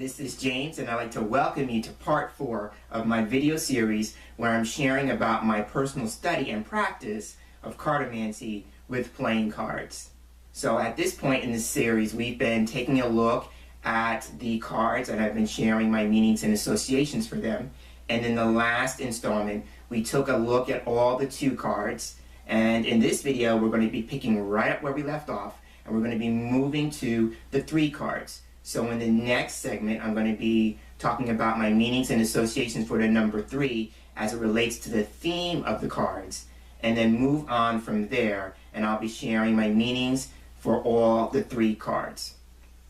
this is James, and I'd like to welcome you to part 4 of my video series where I'm sharing about my personal study and practice of cartomancy with playing cards. So at this point in this series, we've been taking a look at the cards, and I've been sharing my meanings and associations for them. And in the last installment, we took a look at all the 2 cards, and in this video, we're going to be picking right up where we left off, and we're going to be moving to the 3 cards. So in the next segment, I'm going to be talking about my meanings and associations for the number 3 as it relates to the theme of the cards, and then move on from there, and I'll be sharing my meanings for all the 3 cards.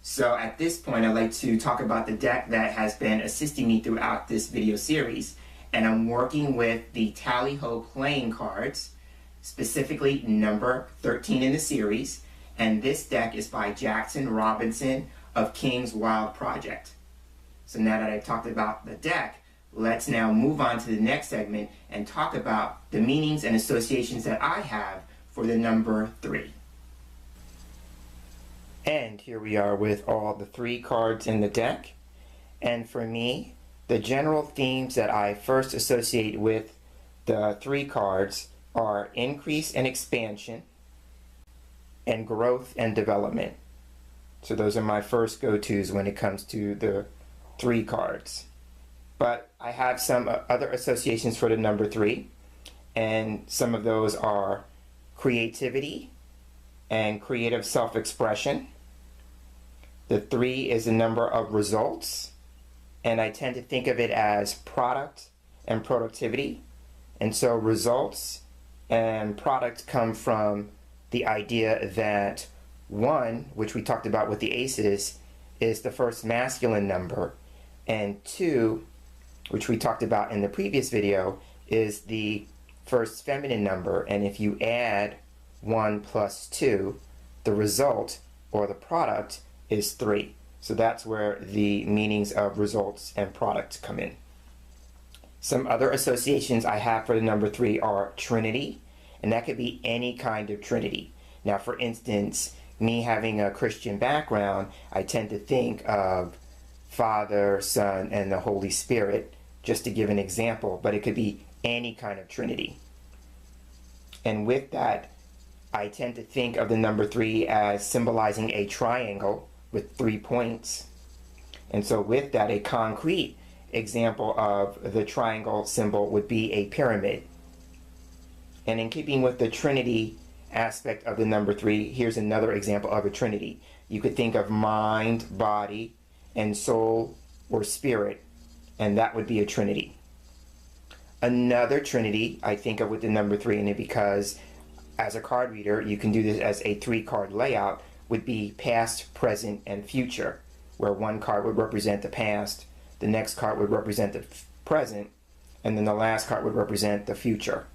So at this point, I'd like to talk about the deck that has been assisting me throughout this video series, and I'm working with the Tally-Ho playing cards, specifically number 13 in the series, and this deck is by Jackson Robinson of King's Wild Project. So now that I've talked about the deck, let's now move on to the next segment and talk about the meanings and associations that I have for the number 3. And here we are with all the 3 cards in the deck. And for me, the general themes that I first associate with the 3 cards are increase and expansion, and growth and development. So those are my first go-tos when it comes to the 3 cards. But I have some other associations for the number 3, and some of those are creativity and creative self-expression. The 3 is a number of results, and I tend to think of it as product and productivity. And so results and product come from the idea that 1, which we talked about with the aces, is the first masculine number, and 2, which we talked about in the previous video, is the first feminine number. And if you add 1 plus 2, the result, or the product, is 3. So that's where the meanings of results and product come in. Some other associations I have for the number 3 are Trinity, and that could be any kind of Trinity. Now, for instance, me having a Christian background, I tend to think of Father, Son, and the Holy Spirit, just to give an example, but it could be any kind of Trinity. And with that, I tend to think of the number 3 as symbolizing a triangle with 3 points. And so with that, a concrete example of the triangle symbol would be a pyramid. And in keeping with the Trinity aspect of the number 3, here's another example of a Trinity. You could think of mind, body, and soul or spirit, and that would be a Trinity. Another Trinity I think of with the number 3 in it, because as a card reader you can do this as a 3-card layout, would be past, present, and future, where one card would represent the past, the next card would represent the present, and then the last card would represent the future.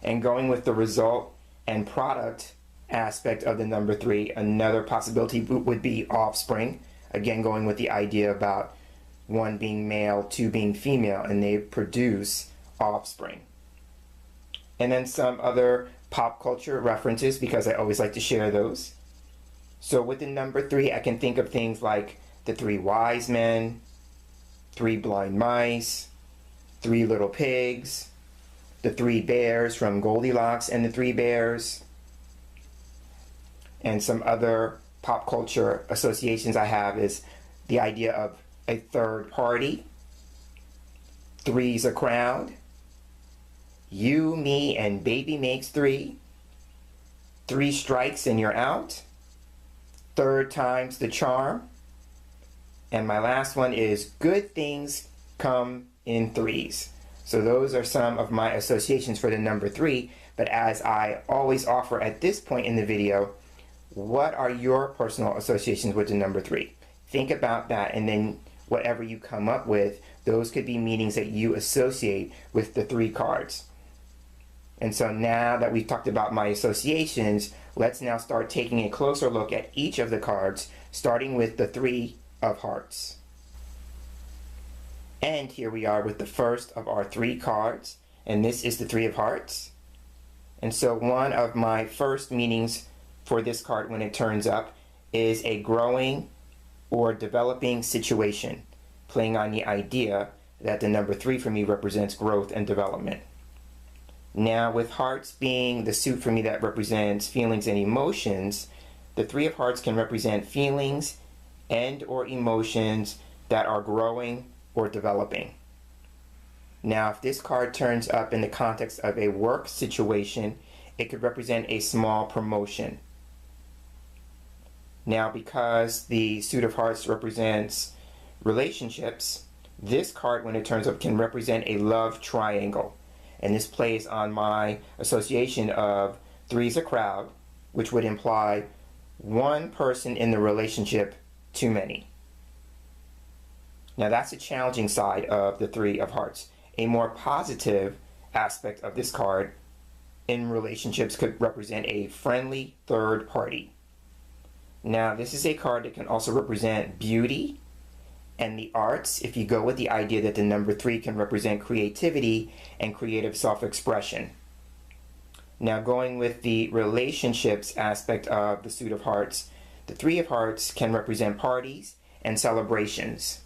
And going with the result and product aspect of the number 3, another possibility would be offspring. Again, going with the idea about 1 being male, 2 being female, and they produce offspring. And then some other pop culture references, because I always like to share those. So with the number 3, I can think of things like the 3 wise men, 3 blind mice, 3 little pigs, the 3 bears from Goldilocks and the 3 bears, and some other pop culture associations I have is the idea of a third party, 3's a crowd, you, me, and baby makes 3, 3 strikes and you're out, 3rd time's the charm, and my last one is good things come in 3s. So those are some of my associations for the number 3, but as I always offer at this point in the video, what are your personal associations with the number 3? Think about that, and then whatever you come up with, those could be meanings that you associate with the 3 cards. And so now that we've talked about my associations, let's now start taking a closer look at each of the cards, starting with the 3 of hearts. And here we are with the first of our 3 cards, and this is the 3 of hearts. And so one of my first meanings for this card when it turns up is a growing or developing situation, playing on the idea that the number 3 for me represents growth and development. Now, with hearts being the suit for me that represents feelings and emotions, the 3 of hearts can represent feelings and or emotions that are growing or developing. Now, if this card turns up in the context of a work situation, it could represent a small promotion. Now, because the suit of hearts represents relationships, this card, when it turns up, can represent a love triangle. And this plays on my association of 3 is a crowd, which would imply one person in the relationship too many. Now, that's a challenging side of the 3 of hearts. A more positive aspect of this card in relationships could represent a friendly third party. Now, this is a card that can also represent beauty and the arts, if you go with the idea that the number 3 can represent creativity and creative self-expression. Now, going with the relationships aspect of the suit of hearts, the 3 of hearts can represent parties and celebrations.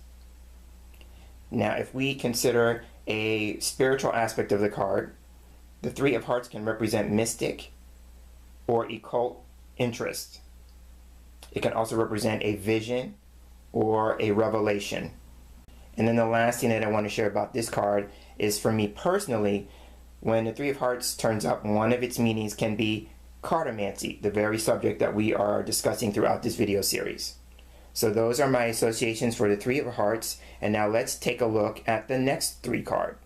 Now, if we consider a spiritual aspect of the card, the 3 of hearts can represent mystic or occult interest. It can also represent a vision or a revelation. And then the last thing that I want to share about this card is, for me personally, when the 3 of hearts turns up, one of its meanings can be cartomancy, the very subject that we are discussing throughout this video series. So those are my associations for the 3 of hearts, and now let's take a look at the next 3 card.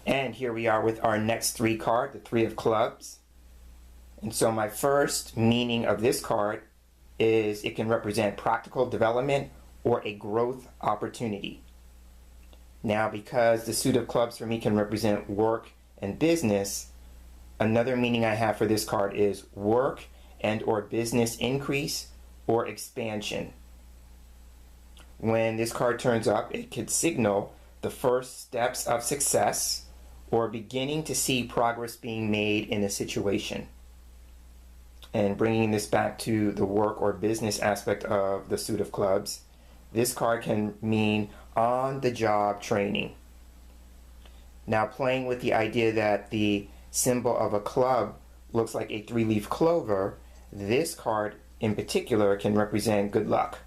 And here we are with our next 3 card, the 3 of clubs. And so my first meaning of this card is it can represent practical development or a growth opportunity. Now, because the suit of clubs for me can represent work and business, another meaning I have for this card is work and or business increase or expansion. When this card turns up, it could signal the first steps of success or beginning to see progress being made in a situation. And bringing this back to the work or business aspect of the suit of clubs, this card can mean on-the-job training. Now, playing with the idea that the symbol of a club looks like a 3-leaf clover, this card in particular can represent good luck.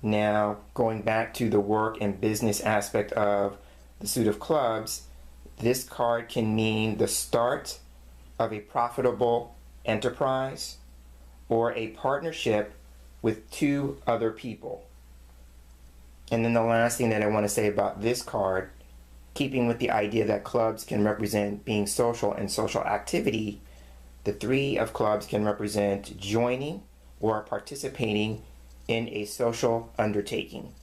Now, going back to the work and business aspect of the suit of clubs, this card can mean the start of a profitable enterprise or a partnership with 2 other people. And then the last thing that I want to say about this card, keeping with the idea that clubs can represent being social and social activity, the 3 of clubs can represent joining or participating in a social undertaking.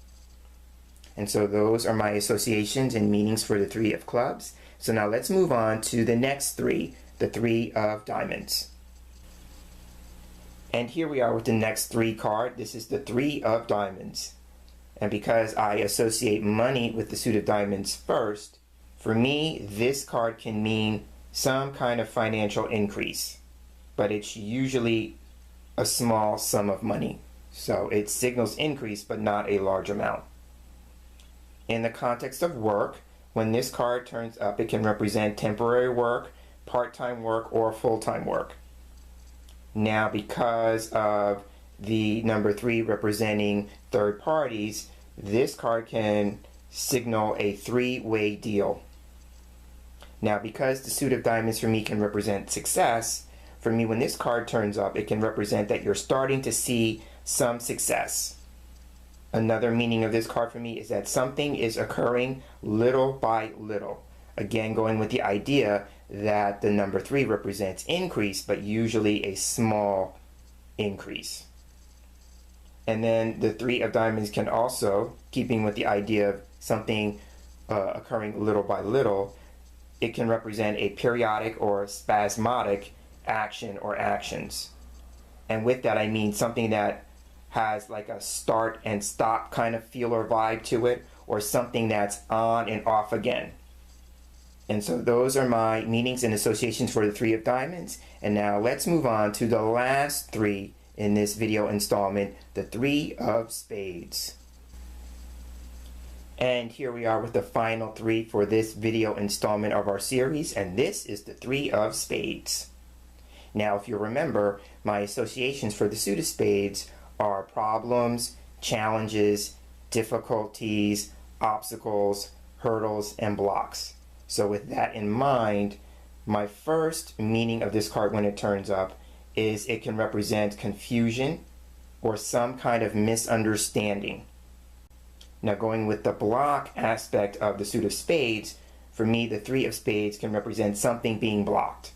And so those are my associations and meanings for the 3 of clubs. So now let's move on to the next 3, the 3 of diamonds. And here we are with the next 3 card. This is the 3 of diamonds. And because I associate money with the suit of diamonds first, for me, this card can mean some kind of financial increase, but it's usually a small sum of money. So it signals increase, but not a large amount. In the context of work, when this card turns up, it can represent temporary work, part-time work, or full-time work. Now, because of the number 3 representing third parties, this card can signal a 3-way deal. Now, because the suit of diamonds for me can represent success, for me, when this card turns up, it can represent that you're starting to see some success. Another meaning of this card for me is that something is occurring little by little. Again, going with the idea that the number 3 represents increase, but usually a small increase. And then the 3 of diamonds can also, keeping with the idea of something occurring little by little, it can represent a periodic or spasmodic action or actions. And with that, I mean something that has like a start and stop kind of feel or vibe to it, or something that's on and off again. And so those are my meanings and associations for the 3 of diamonds. And now let's move on to the last 3 in this video installment, the 3 of Spades. And here we are with the final 3 for this video installment of our series, and this is the 3 of Spades. Now, if you remember, my associations for the suit of spades are problems, challenges, difficulties, obstacles, hurdles, and blocks. So with that in mind, my first meaning of this card when it turns up is it can represent confusion or some kind of misunderstanding. Now, going with the block aspect of the suit of spades, for me the 3 of spades can represent something being blocked.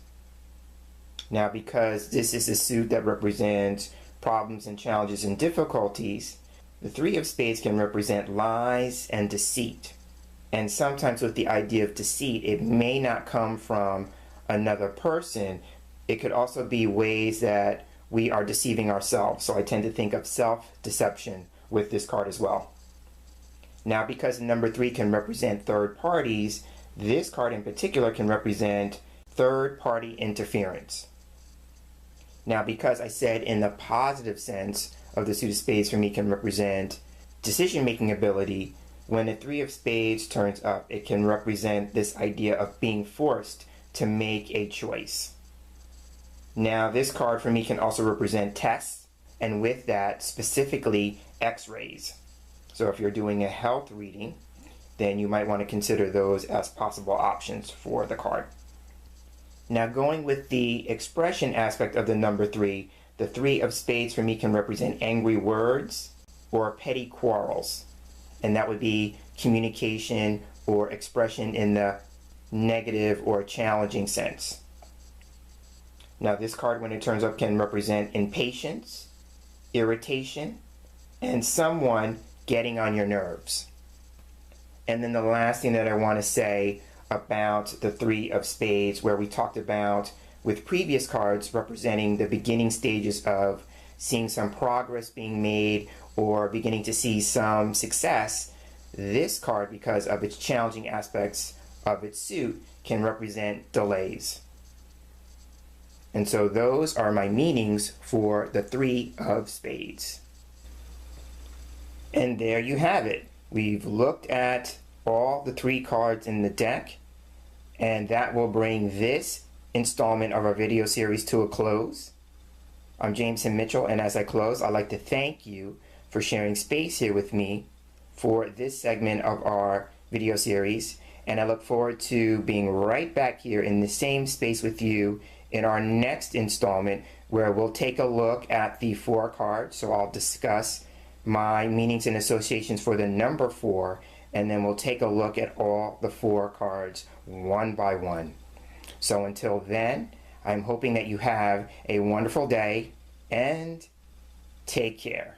Now, because this is a suit that represents problems and challenges and difficulties, the 3 of spades can represent lies and deceit. And sometimes with the idea of deceit, it may not come from another person. It could also be ways that we are deceiving ourselves. So I tend to think of self-deception with this card as well. Now, because the number 3 can represent third parties, this card in particular can represent third-party interference. Now, because I said in the positive sense of the suit of spades for me can represent decision-making ability, when the 3 of spades turns up, it can represent this idea of being forced to make a choice. Now, this card for me can also represent tests, and with that, specifically X-rays. So if you're doing a health reading, then you might want to consider those as possible options for the card. Now, going with the expression aspect of the number 3, the 3 of spades for me can represent angry words or petty quarrels. And that would be communication or expression in the negative or challenging sense. Now, this card, when it turns up, can represent impatience, irritation, and someone getting on your nerves. And then the last thing that I want to say about the 3 of spades, where we talked about with previous cards representing the beginning stages of seeing some progress being made or beginning to see some success, this card, because of its challenging aspects of its suit, can represent delays. And so those are my meanings for the 3 of spades. And there you have it. We've looked at all the 3 cards in the deck, and that will bring this installment of our video series to a close. I'm James Himm Mitchell, and as I close, I'd like to thank you for sharing space here with me for this segment of our video series, and I look forward to being right back here in the same space with you in our next installment, where we'll take a look at the 4 cards. So I'll discuss my meanings and associations for the number 4, and then we'll take a look at all the 4 cards one by one. So until then, I'm hoping that you have a wonderful day, and take care.